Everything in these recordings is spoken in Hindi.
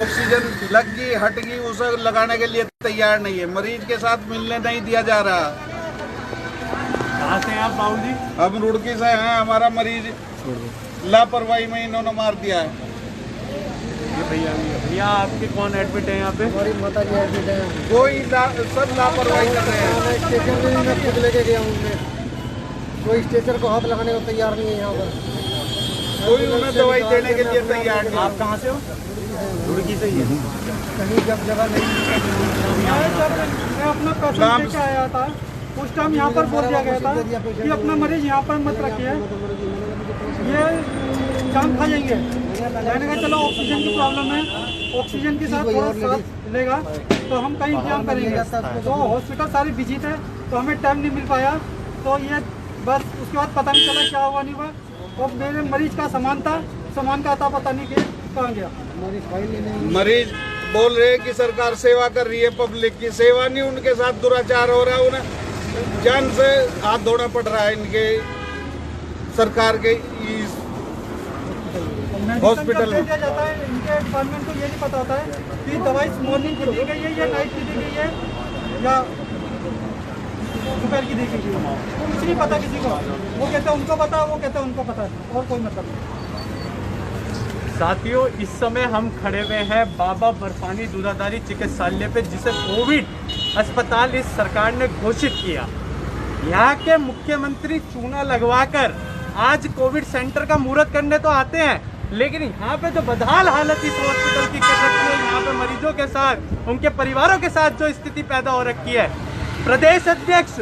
ऑक्सीजन लग गई हट गई, उसे लगाने के लिए तैयार नहीं है। मरीज के साथ मिलने नहीं दिया जा रहा। कहाँ से हैं आप बाबू जी? हम रुड़की से हैं। हमारा मरीज लापरवाही में इन्होंने मार दिया है। भैया भैया आपके कौन एडमिट है यहाँ पे? हमारी माता जी एडमिट है। कोई सब लापरवाही कर रहे हैं। स्टेशन में मैं खुद लेके गया हूँ। मैं कोई स्टेशन को हाथ लगाने को तैयार नहीं है यहाँ पर। कोई उन्हें दवाई देने के लिए तैयार नहीं। आप कहाँ से हो? रुड़की से ही है। कहीं जगह नहीं। मैं अपना पेशेंट लेके आया था, उस टाइम यहाँ पर बोल दिया गया था कि अपना मरीज यहाँ पर मत रखिए, ये जान खा जाएंगे। मैंने कहा चलो ऑक्सीजन की प्रॉब्लम है, ऑक्सीजन के साथ थोड़ा साथ लेगा तो हम कहीं इंतजाम करेंगे। तो हॉस्पिटल सारी बिजी थे तो हमें टाइम नहीं मिल पाया। तो ये बस उसके बाद पता नहीं चला क्या हुआ नहीं हुआ। और मेरे मरीज का सामान था, सामान का था पता नहीं कि कहाँ गया। मरीज बोल रहे हैं कि सरकार सेवा कर रही है, पब्लिक की सेवा नहीं, उनके साथ दुराचार हो रहा है। उन्हें जान से हाथ धोना पड़ रहा है इनके सरकार के हॉस्पिटल में। दिया जाता है, इनके डिपार्टमेंट को ये नहीं पता होता है कि दवाई मॉर्निंग की दी गई है या नाइट की दी गई है या दोपहर की दी गई है। कुछ नहीं पता किसी को। वो कहते हैं उनको पता, वो कहते हैं उनको पता, और कोई मतलब नहीं। साथियों, इस समय हम खड़े हुए हैं बाबा बर्फानी दूधाधारी चिकित्सालय पे, जिसे कोविड अस्पताल इस सरकार ने घोषित किया। यहाँ के मुख्यमंत्री चूना लगवाकर आज कोविड सेंटर का मुहूर्त करने तो आते हैं, लेकिन यहाँ पे जो बदहाल हालत इस हॉस्पिटल की कर रखी है, यहाँ पे मरीजों के साथ उनके परिवारों के साथ जो स्थिति पैदा हो रखी है। प्रदेश अध्यक्ष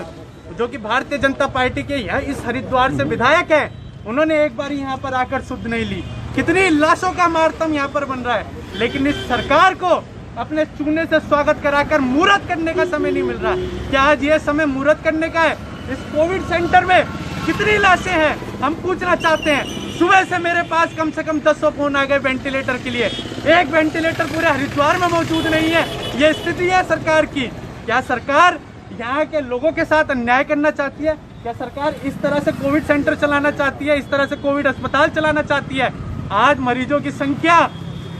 जो कि भारतीय जनता पार्टी के इस हरिद्वार से विधायक हैं, उन्होंने एक बार यहाँ पर आकर सुध नहीं ली। कितनी लाशों का मातम यहाँ पर बन रहा है, लेकिन इस सरकार को अपने चूने से स्वागत कराकर मुहूर्त करने का समय नहीं मिल रहा। क्या आज ये समय मुहूर्त करने का है? इस कोविड सेंटर में कितनी लाशें हैं हम पूछना चाहते हैं। सुबह से मेरे पास कम से कम 10 फोन आ गए वेंटिलेटर के लिए। एक वेंटिलेटर पूरे हरिद्वार में मौजूद नहीं है। ये स्थिति है सरकार की। क्या सरकार यहाँ के लोगों के साथ अन्याय करना चाहती है? क्या सरकार इस तरह से कोविड सेंटर चलाना चाहती है? इस तरह से कोविड अस्पताल चलाना चाहती है? आज मरीजों की संख्या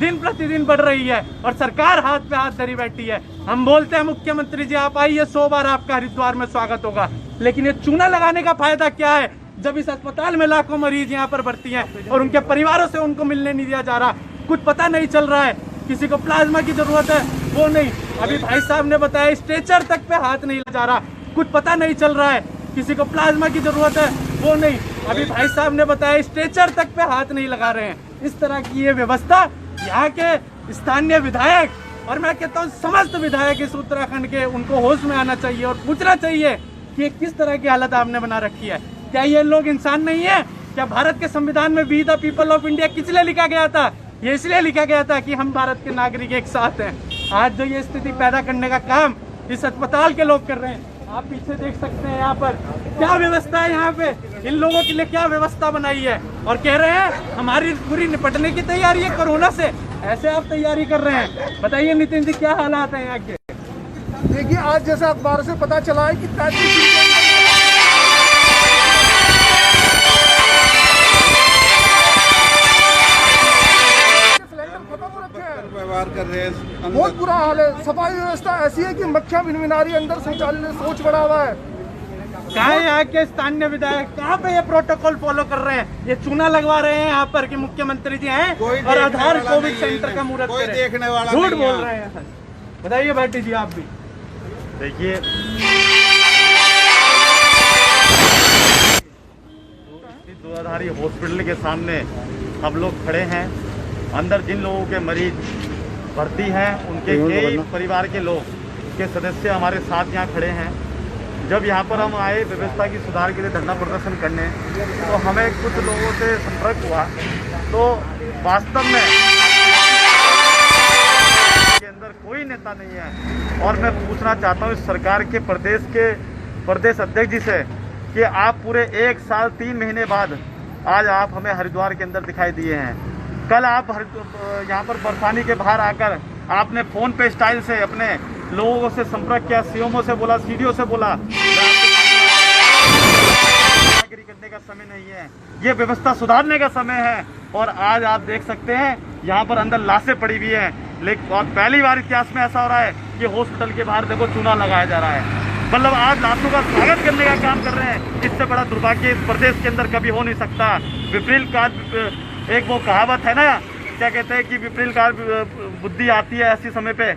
दिन प्रतिदिन बढ़ रही है और सरकार हाथ पे हाथ धरी बैठी है। हम बोलते हैं मुख्यमंत्री जी आप आइए, 100 बार आपका हरिद्वार में स्वागत होगा, लेकिन ये चूना लगाने का फायदा क्या है जब इस अस्पताल में लाखों मरीज यहाँ पर भर्ती हैं और उनके परिवारों से उनको मिलने नहीं दिया जा रहा। कुछ पता नहीं चल रहा है। किसी को प्लाज्मा की जरूरत है वो नहीं, अभी भाई साहब ने बताया स्ट्रेचर तक पे हाथ नहीं लगा रहा। कुछ पता नहीं चल रहा है। किसी को प्लाज्मा की जरूरत है वो नहीं, अभी भाई साहब ने बताया स्ट्रेचर तक पे हाथ नहीं लगा रहे हैं। इस तरह की ये व्यवस्था यहाँ के स्थानीय विधायक और मैं कहता हूँ समस्त विधायक इस उत्तराखंड के, उनको होश में आना चाहिए और पूछना चाहिए कि किस तरह की हालत आपने बना रखी है। क्या ये लोग इंसान नहीं है? क्या भारत के संविधान में we the people of India किस लिए लिखा गया था? ये इसलिए लिखा गया था कि हम भारत के नागरिक एक साथ हैं। आज जो ये स्थिति पैदा करने का काम इस अस्पताल के लोग कर रहे हैं, आप पीछे देख सकते हैं यहाँ पर क्या व्यवस्था है। यहाँ पे इन लोगों के लिए क्या व्यवस्था बनाई है और कह रहे हैं हमारी पूरी निपटने की तैयारी है कोरोना से। ऐसे आप तैयारी कर रहे हैं? बताइए नितिन जी क्या हालात है यहाँ के? देखिए आज जैसा अखबार से पता चला है कि 35 व्यवहार कर रहे हैं। बहुत बुरा हाल है। सफाई व्यवस्था ऐसी है कि मक्खियां भिनभिनारी अंदर शौचालय सोच पड़ा हुआ है। कहाँ है यहाँ के स्थानीय विधायक? कहाँ पे ये प्रोटोकॉल फॉलो कर रहे हैं? ये चूना लगवा रहे हैं यहाँ पर कि मुख्यमंत्री जी हैं और आधार कोविड सेंटर का मुहूर्त कोई करें। देखने वाला झूठ नहीं बोल रहे हैं। बताइए भाटी जी आप भी। देखिए दूधाधारी हॉस्पिटल के सामने हम लोग खड़े हैं। अंदर जिन लोगों के मरीज भर्ती हैं उनके कई परिवार के लोग के सदस्य हमारे साथ यहाँ खड़े हैं। जब यहाँ पर हम आए व्यवस्था की सुधार के लिए धरना प्रदर्शन करने, तो हमें कुछ लोगों से संपर्क हुआ तो वास्तव में के अंदर कोई नेता नहीं है। और मैं पूछना चाहता हूँ इस सरकार के प्रदेश अध्यक्ष जी से कि आप पूरे 1 साल 3 महीने बाद आज आप हमें हरिद्वार के अंदर दिखाई दिए हैं। कल आप यहाँ पर बर्फानी के बाहर आकर आपने फोन पे स्टाइल से अपने लोगों से संपर्क किया, सीएमओ से बोला, सीडीओ से बोला। करने का समय नहीं है, ये व्यवस्था सुधारने का समय है। और आज आप देख सकते हैं यहाँ पर अंदर लाशें पड़ी हुई हैं। लेकिन बहुत पहली बार इतिहास में ऐसा हो रहा है कि हॉस्पिटल के बाहर देखो चूना लगाया जा रहा है। मतलब आज लाशों का स्वागत करने का काम कर रहे हैं। इससे बड़ा दुर्भाग्य इस प्रदेश के अंदर कभी हो नहीं सकता। विपरीत काल, एक वो कहावत है ना, क्या कहते हैं कि विपरीत काल बुद्धि आती है ऐसी समय पे।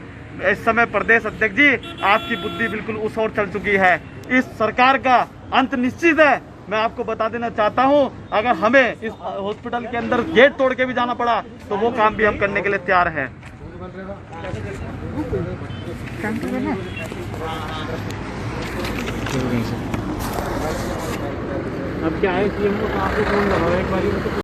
इस समय प्रदेश अध्यक्ष जी आपकी बुद्धि बिल्कुल उस ओर चल चुकी है। इस सरकार का अंत निश्चित है। मैं आपको बता देना चाहता हूं, अगर हमें इस हॉस्पिटल के अंदर गेट तोड़ के भी जाना पड़ा तो वो काम भी हम करने के लिए तैयार हैं। अब क्या है, सीएम को कहाँ पे फोन लगाओ एक बारी।